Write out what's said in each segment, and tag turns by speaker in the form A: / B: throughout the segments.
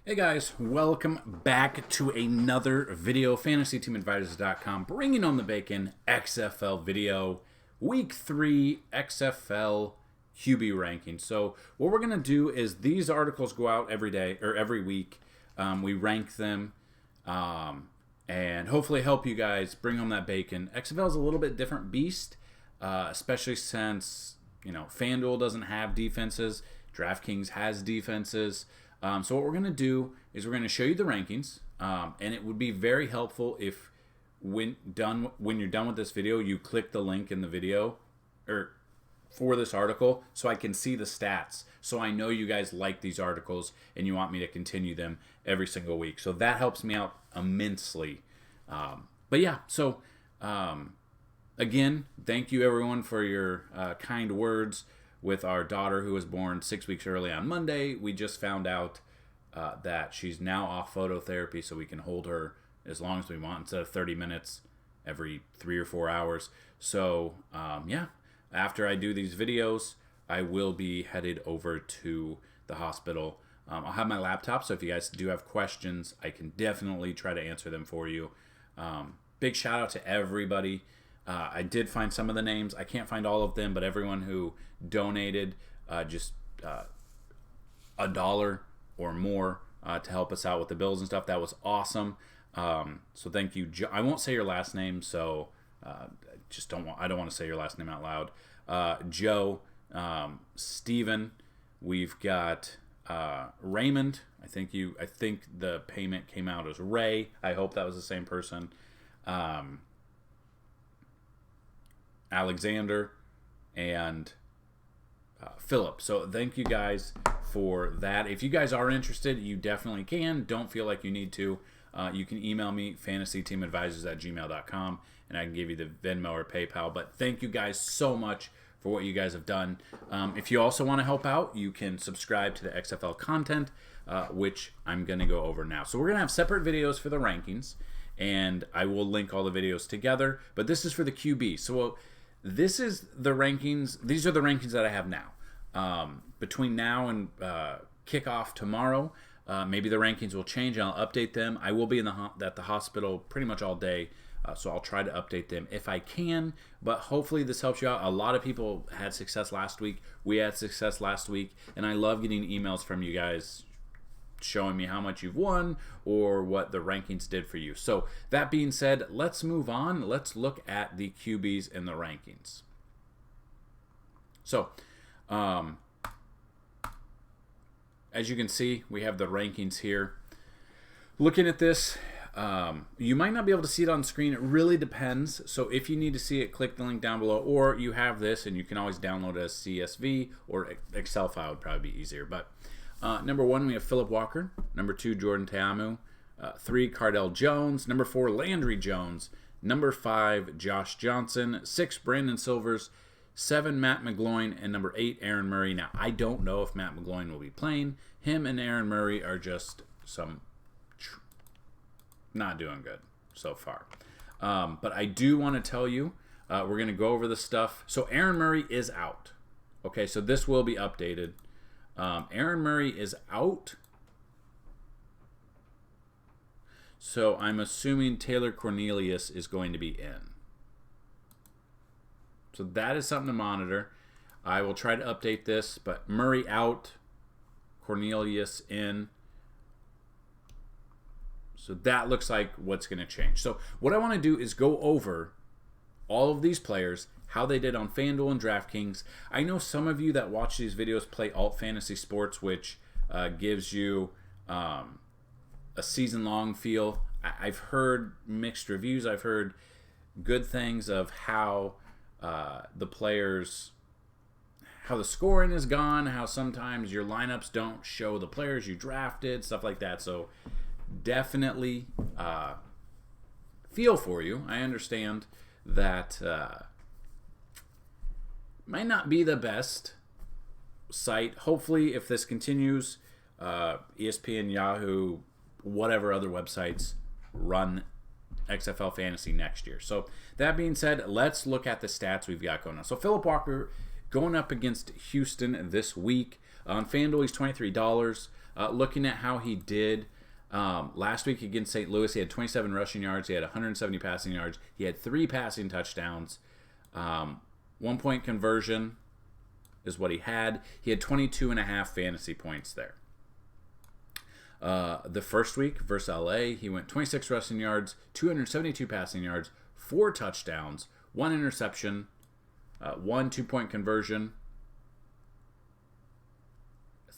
A: Hey guys, welcome back to another video. FantasyTeamAdvisors.com bringing on the bacon XFL video. Week 3 XFL QB ranking. So what we're going to do is these articles go out every day or every week. We rank them and hopefully help you guys bring home that bacon. XFL is a little bit different beast, especially since FanDuel doesn't have defenses. DraftKings has defenses. So what we're going to do is we're going to show you the rankings, and it would be very helpful if when you're done with this video, you click the link in the video or for this article so I can see the stats. So I know you guys like these articles and you want me to continue them every single week. So that helps me out immensely. But yeah, so again, thank you everyone for your kind words. With our daughter who was born 6 weeks early on Monday, we just found out that she's now off phototherapy, so we can hold her as long as we want instead of 30 minutes every 3 or 4 hours. So yeah, after I do these videos, I will be headed over to the hospital. I'll have my laptop, so if you guys do have questions, I can definitely try to answer them for you. Big shout out to everybody. I did find some of the names. I can't find all of them, but everyone who donated just $1 or more to help us out with the bills and stuff, that was awesome. So thank you. I won't say your last name, so I don't want to say your last name out loud. Joe, Steven, we've got Raymond. I think the payment came out as Ray. I hope that was the same person. Alexander and Philip. So thank you guys for that. If you guys are interested, you definitely can. Don't feel like you need to. You can email me, fantasyteamadvisors@gmail.com, and I can give you the Venmo or PayPal. But thank you guys so much for what you guys have done. If you also want to help out, you can subscribe to the XFL content, which I'm going to go over now. So we're going to have separate videos for the rankings, and I will link all the videos together. But this is for the QB. So this is the rankings. These are the rankings that I have now. Between now and kickoff tomorrow, maybe the rankings will change and I'll update them. I will be at the hospital pretty much all day, so I'll try to update them if I can. But hopefully this helps you out. A lot of people had success last week. We had success last week, and I love getting emails from you guys showing me how much you've won or what the rankings did for you. So that being said, let's move on. Let's look at the QBs and the rankings. So as you can see, we have the rankings here. Looking at this, you might not be able to see it on screen. It really depends. So if you need to see it, click the link down below, or you have this and you can always download it as CSV or Excel file would probably be easier. But number 1, we have Philip Walker. Number 2, Jordan Ta'amu. 3, Cardell Jones. Number 4, Landry Jones. Number 5, Josh Johnson. 6, Brandon Silvers. 7, Matt McGloin. And number 8, Aaron Murray. Now, I don't know if Matt McGloin will be playing. Him and Aaron Murray are just not doing good so far. But I do want to tell you, we're going to go over the stuff. So Aaron Murray is out. Okay, so this will be updated. Aaron Murray is out. So I'm assuming Taylor Cornelius is going to be in. So that is something to monitor. I will try to update this, but Murray out, Cornelius in. So that looks like what's going to change. So what I want to do is go over all of these players, how they did on FanDuel and DraftKings. I know some of you that watch these videos play Alt Fantasy Sports, which gives you a season-long feel. I've heard mixed reviews. I've heard good things of how the players, how the scoring is gone, how sometimes your lineups don't show the players you drafted, stuff like that. So definitely feel for you. I understand that might not be the best site. Hopefully, if this continues, ESPN, Yahoo, whatever other websites run XFL Fantasy next year. So that being said, let's look at the stats we've got going on. So Philip Walker going up against Houston this week. On FanDuel, he's $23. Looking at how he did last week against St. Louis, he had 27 rushing yards. He had 170 passing yards. He had 3 passing touchdowns. 1-point conversion is what he had. He had 22.5 fantasy points there. The first week versus LA, he went 26 rushing yards, 272 passing yards, 4 touchdowns, 1 interception, 1 2-point conversion,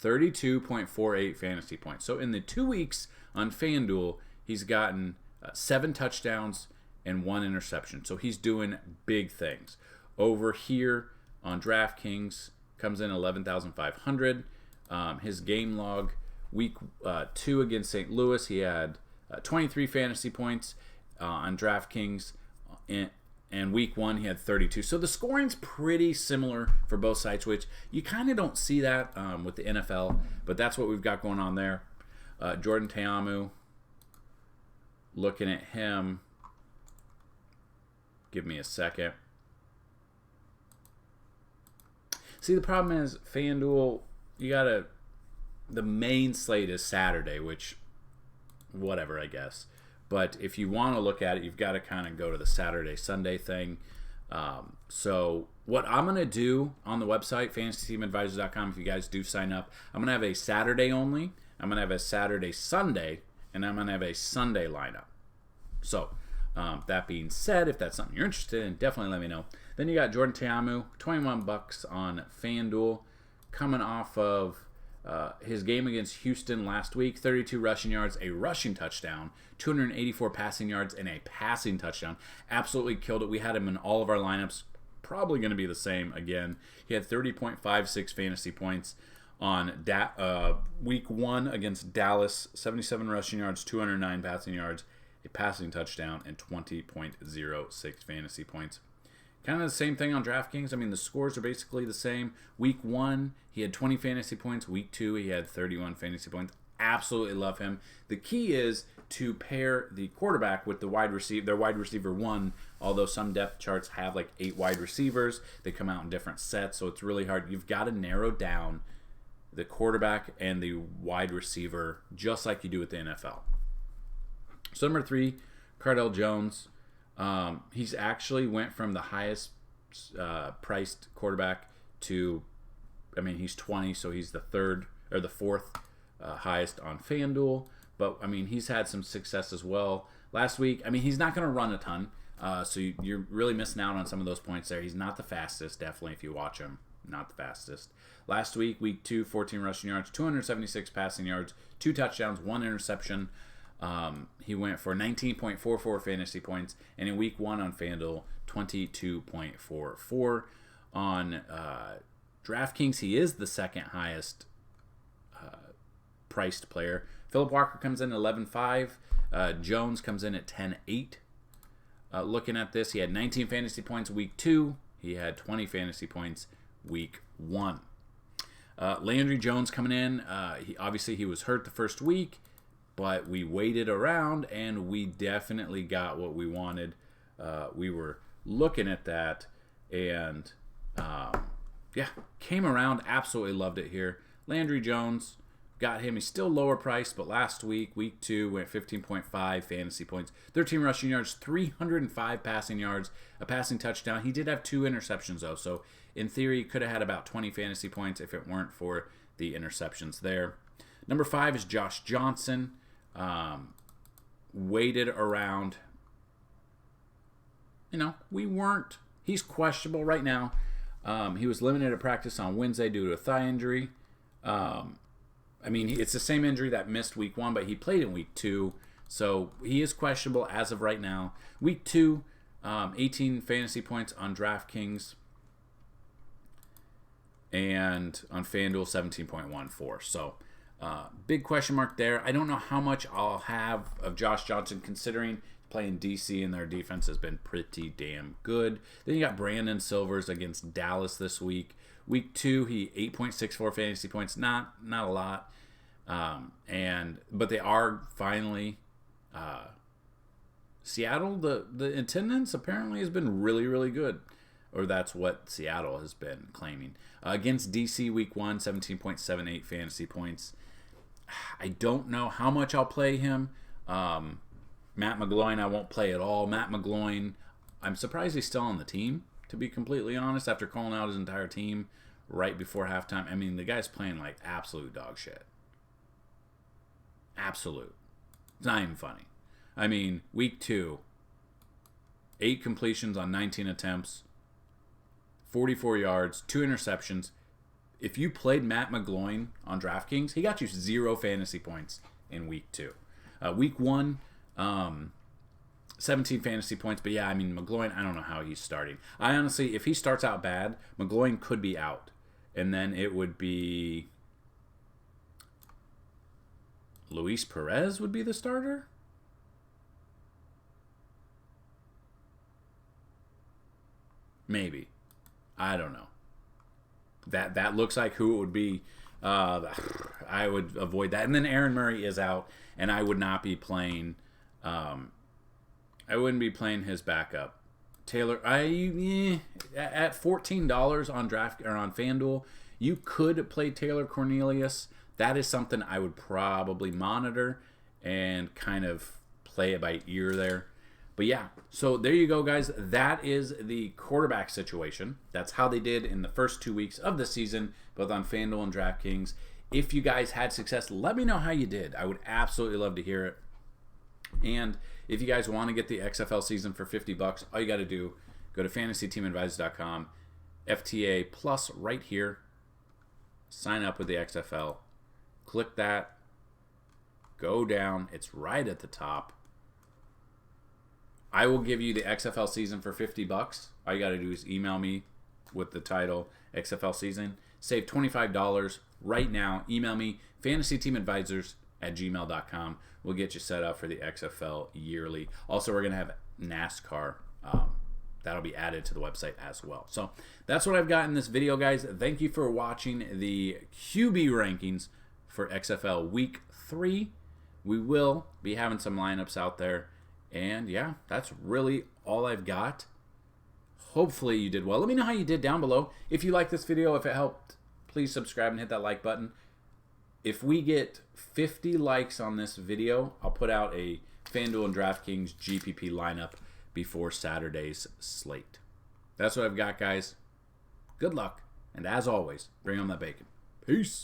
A: 32.48 fantasy points. So in the 2 weeks on FanDuel, he's gotten 7 touchdowns and 1 interception. So he's doing big things. Over here on DraftKings, comes in 11,500. His game log, week 2 against St. Louis, he had 23 fantasy points on DraftKings. And week 1, he had 32. So the scoring's pretty similar for both sites, which you kind of don't see that with the NFL. But that's what we've got going on there. Jordan Ta'amu, looking at him. Give me a second. See, the problem is FanDuel, the main slate is Saturday, which, whatever, I guess. But if you want to look at it, you've got to kind of go to the Saturday, Sunday thing. So what I'm going to do on the website, fantasyteamadvisors.com, if you guys do sign up, I'm going to have a Saturday only, I'm going to have a Saturday, Sunday, and I'm going to have a Sunday lineup. So that being said, if that's something you're interested in, definitely let me know. Then you got Jordan Ta'amu, $21 on FanDuel, coming off of his game against Houston last week. 32 rushing yards, a rushing touchdown, 284 passing yards, and a passing touchdown. Absolutely killed it. We had him in all of our lineups. Probably going to be the same again. He had 30.56 fantasy points on week 1 against Dallas. 77 rushing yards, 209 passing yards, a passing touchdown, and 20.06 fantasy points. Kind of the same thing on DraftKings. I mean, the scores are basically the same. Week 1, he had 20 fantasy points. Week 2, he had 31 fantasy points. Absolutely love him. The key is to pair the quarterback with their wide receiver 1, although some depth charts have like 8 wide receivers. They come out in different sets, so it's really hard. You've got to narrow down the quarterback and the wide receiver just like you do with the NFL. So number 3, Cardell Jones. He's actually went from the highest priced quarterback to, he's 20, so he's the 4th highest on FanDuel. But, he's had some success as well. Last week, he's not going to run a ton, so you're really missing out on some of those points there. He's not the fastest, definitely, if you watch him. Not the fastest. Last week, week 2, 14 rushing yards, 276 passing yards, 2 touchdowns, 1 interception. He went for 19.44 fantasy points, and in week 1 on FanDuel, 22.44. On DraftKings, he is the 2nd highest priced player. Phillip Walker comes in at 11.5. Jones comes in at 10.8. Looking at this, he had 19 fantasy points week 2. He had 20 fantasy points week 1. Landry Jones coming in. He was hurt the first week, but we waited around and we definitely got what we wanted. We were looking at that and came around. Absolutely loved it here. Landry Jones, got him. He's still lower priced, but last week, week 2, went 15.5 fantasy points, 13 rushing yards, 305 passing yards, a passing touchdown. He did have 2 interceptions though, so in theory, he could have had about 20 fantasy points if it weren't for the interceptions there. Number 5 is Josh Johnson. Waited around. He's questionable right now. He was limited at practice on Wednesday due to a thigh injury. It's the same injury that missed week 1, but he played in week 2. So he is questionable as of right now. Week 2, 18 fantasy points on DraftKings. And on FanDuel, 17.14. So big question mark there. I don't know how much I'll have of Josh Johnson considering playing DC and their defense has been pretty damn good. Then you got Brandon Silvers against Dallas this week. Week 2, he 8.64 fantasy points. Not a lot. But they are finally Seattle. The attendance apparently has been really, really good. or that's what Seattle has been claiming. Against DC week 1, 17.78 fantasy points. I don't know how much I'll play him. Matt McGloin, I won't play at all. Matt McGloin, I'm surprised he's still on the team, to be completely honest, after calling out his entire team right before halftime. I mean, the guy's playing like absolute dog shit. Absolute. It's not even funny. I mean, week 2, 8 completions on 19 attempts, 44 yards, 2 interceptions. If you played Matt McGloin on DraftKings, he got you 0 fantasy points in week 2. Week 1, 17 fantasy points. But yeah, I mean, McGloin, I don't know how he's starting. I honestly, if he starts out bad, McGloin could be out. And then it would be Luis Perez would be the starter? Maybe. I don't know. That looks like who it would be. I would avoid that. And then Aaron Murray is out, and I would not be playing. I wouldn't be playing his backup, Taylor. At $14 on draft or on FanDuel, you could play Taylor Cornelius. That is something I would probably monitor and kind of play it by ear there. But yeah, so there you go, guys. That is the quarterback situation. That's how they did in the first 2 weeks of the season, both on FanDuel and DraftKings. If you guys had success, let me know how you did. I would absolutely love to hear it. And if you guys want to get the XFL season for $50, all you got to do, go to fantasyteamadvisors.com, FTA Plus right here, sign up with the XFL, click that, go down, it's right at the top. I will give you the XFL season for $50. All you got to do is email me with the title XFL season. Save $25 right now. Email me, fantasyteamadvisors@gmail.com. We'll get you set up for the XFL yearly. Also, we're going to have NASCAR. That'll be added to the website as well. So that's what I've got in this video, guys. Thank you for watching the QB rankings for XFL Week 3. We will be having some lineups out there. And yeah, that's really all I've got. Hopefully you did well. Let me know how you did down below. If you like this video, if it helped, please subscribe and hit that like button. If we get 50 likes on this video, I'll put out a FanDuel and DraftKings GPP lineup before Saturday's slate. That's what I've got, guys. Good luck. And as always, bring on that bacon. Peace.